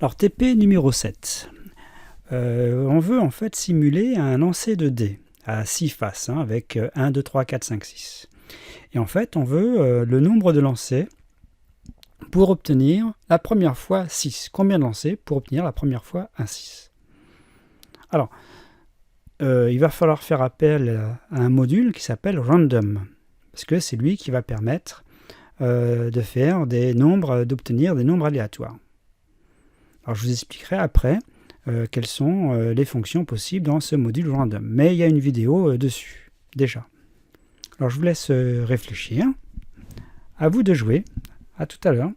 Alors TP numéro 7. On veut en fait simuler un lancer de dés à 6 faces, avec 1, 2, 3, 4, 5, 6. Et en fait, on veut le nombre de lancers pour obtenir la première fois 6. Combien de lancers pour obtenir la première fois un 6? Alors, il va falloir faire appel à un module qui s'appelle random, parce que c'est lui qui va permettre d'obtenir des nombres aléatoires. Alors, je vous expliquerai après quelles sont les fonctions possibles dans ce module random. Mais il y a une vidéo dessus, déjà. Alors, je vous laisse réfléchir. À vous de jouer. À tout à l'heure.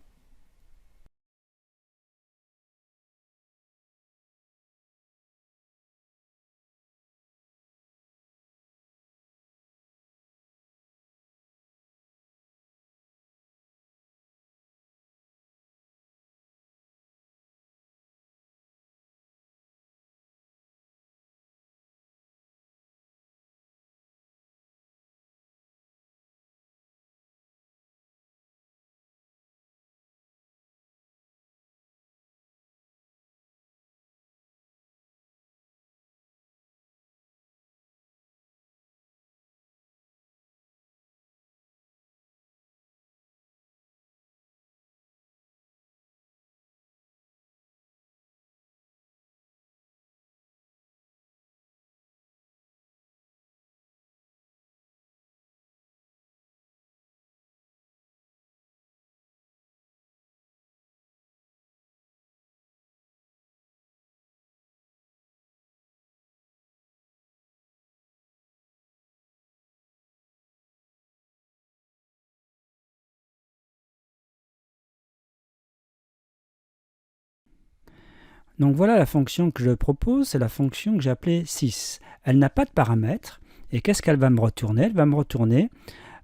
Donc voilà la fonction que je propose, c'est la fonction que j'ai appelée 6. Elle n'a pas de paramètres, et qu'est-ce qu'elle va me retourner? Elle va me retourner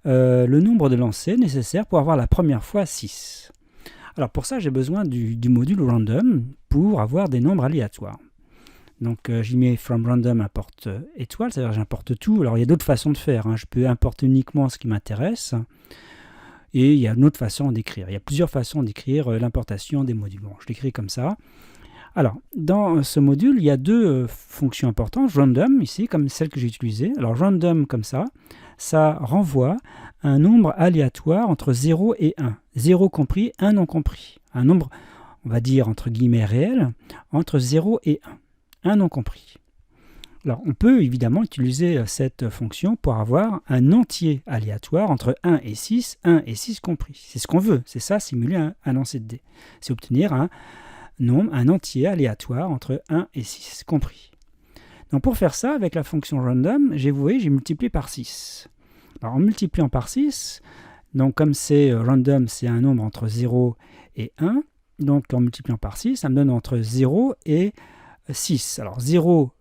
le nombre de lancers nécessaires pour avoir la première fois 6. Alors pour ça, j'ai besoin du module random pour avoir des nombres aléatoires. Donc j'y mets from random importe étoile, c'est-à-dire que j'importe tout. Alors il y a d'autres façons de faire, je peux importer uniquement ce qui m'intéresse, et il y a une autre façon d'écrire. Il y a plusieurs façons d'écrire l'importation des modules. Bon, je l'écris comme ça. Alors, dans ce module, il y a deux fonctions importantes. Random, ici, comme celle que j'ai utilisée. Alors, random, comme ça renvoie un nombre aléatoire entre 0 et 1. 0 compris, 1 non compris. Un nombre, on va dire, entre guillemets, réel, entre 0 et 1. 1 non compris. Alors, on peut évidemment utiliser cette fonction pour avoir un entier aléatoire entre 1 et 6 compris. C'est ce qu'on veut. C'est ça, simuler un lancer de dés. C'est obtenir un entier aléatoire entre 1 et 6 compris. Donc pour faire ça, avec la fonction random, j'ai multiplié par 6. Alors en multipliant par 6, donc comme c'est random, c'est un nombre entre 0 et 1, donc en multipliant par 6, ça me donne entre 0 et 6. Alors 0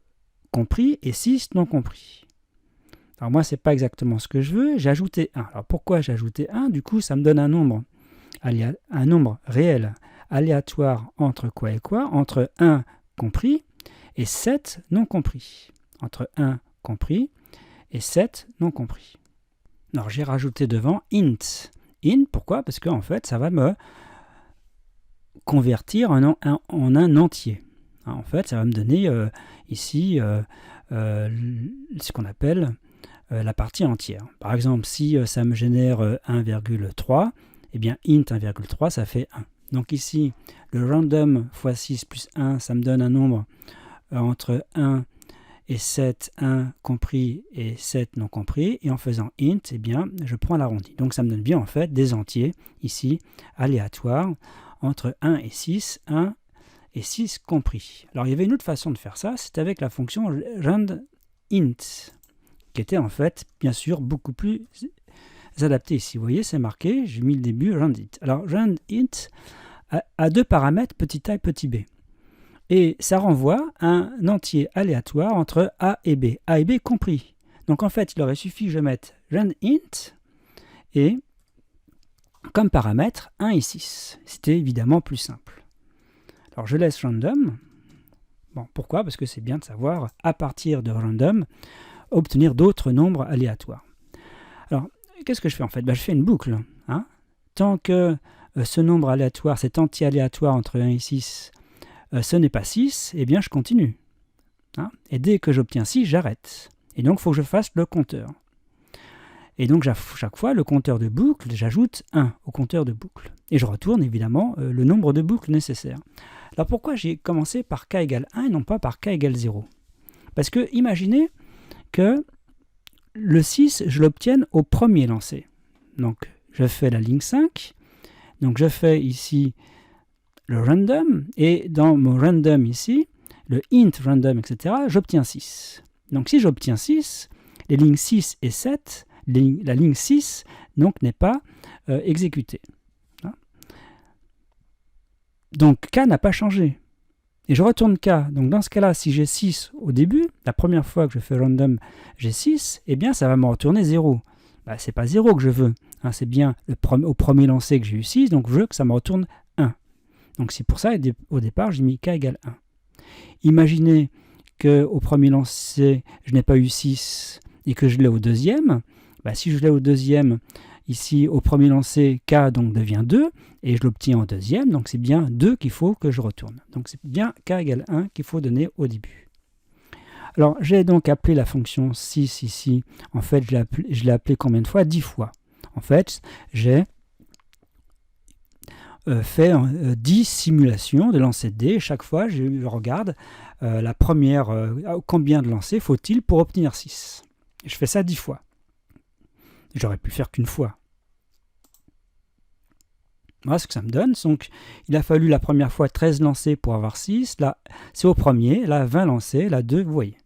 compris et 6 non compris. Alors moi, c'est pas exactement ce que je veux, j'ai ajouté 1. Alors pourquoi j'ai ajouté 1? Du coup, ça me donne un nombre réel aléatoire entre quoi et quoi? Entre 1 compris et 7 non compris. Entre 1 compris et 7 non compris. Alors j'ai rajouté devant int. Int, pourquoi? Parce qu'en fait, ça va me convertir en un entier. En fait, ça va me donner ici ce qu'on appelle la partie entière. Par exemple, si ça me génère 1,3, eh bien int 1,3, ça fait 1. Donc ici, le random x 6 plus 1, ça me donne un nombre entre 1 et 7, 1 compris et 7 non compris. Et en faisant int, eh bien, je prends l'arrondi. Donc ça me donne bien en fait des entiers, ici, aléatoires, entre 1 et 6, 1 et 6 compris. Alors il y avait une autre façon de faire ça, c'était avec la fonction randint, qui était en fait, bien sûr, beaucoup plus adaptée ici. Vous voyez, c'est marqué, j'ai mis le début, randint. Alors randint a deux paramètres, petit a et petit b. Et ça renvoie un entier aléatoire entre a et b compris. Donc en fait, il aurait suffi que je mette randint et comme paramètre 1 et 6. C'était évidemment plus simple. Alors je laisse random. Bon, pourquoi? Parce que c'est bien de savoir, à partir de random, obtenir d'autres nombres aléatoires. Alors, qu'est-ce que je fais en fait? Je fais une boucle. Tant que ce nombre aléatoire, cet entier aléatoire entre 1 et 6, ce n'est pas 6, eh bien je continue. Hein, et dès que j'obtiens 6, j'arrête. Et donc il faut que je fasse le compteur. Et donc chaque fois, le compteur de boucle, j'ajoute 1 au compteur de boucle. Et je retourne évidemment le nombre de boucles nécessaires. Alors pourquoi j'ai commencé par k égale 1 et non pas par k égale 0 ? Parce que imaginez que le 6, je l'obtienne au premier lancer. Donc je fais la ligne 5, donc je fais ici le random, et dans mon random ici, le int random, etc., j'obtiens 6. Donc si j'obtiens 6, les lignes 6 et 7, la ligne 6 donc n'est pas exécutée. Hein, donc k n'a pas changé. Et je retourne k. Donc dans ce cas-là, si j'ai 6 au début, la première fois que je fais random, j'ai 6, eh bien ça va me retourner 0. Bah, c'est pas 0 que je veux. Hein, c'est bien au premier lancer que j'ai eu 6, donc je veux que ça me retourne 1. Donc c'est pour ça, au départ, j'ai mis k égale 1. Imaginez qu'au premier lancer, je n'ai pas eu 6 et que je l'ai au deuxième. Bah, si je l'ai au deuxième, ici, au premier lancer, k donc devient 2, et je l'obtiens au deuxième, donc c'est bien 2 qu'il faut que je retourne. Donc c'est bien k égale 1 qu'il faut donner au début. Alors, j'ai donc appelé la fonction 6 ici. En fait, je l'ai appelé combien de fois ? 10 fois. En fait, j'ai fait 10 simulations de lancer de dés. Chaque fois, je regarde la première, combien de lancers faut-il pour obtenir 6. Et je fais ça 10 fois. J'aurais pu faire qu'une fois. Voilà ce que ça me donne. Donc, il a fallu la première fois 13 lancers pour avoir 6. Là, c'est au premier. Là, 20 lancers. Là, 2, vous voyez.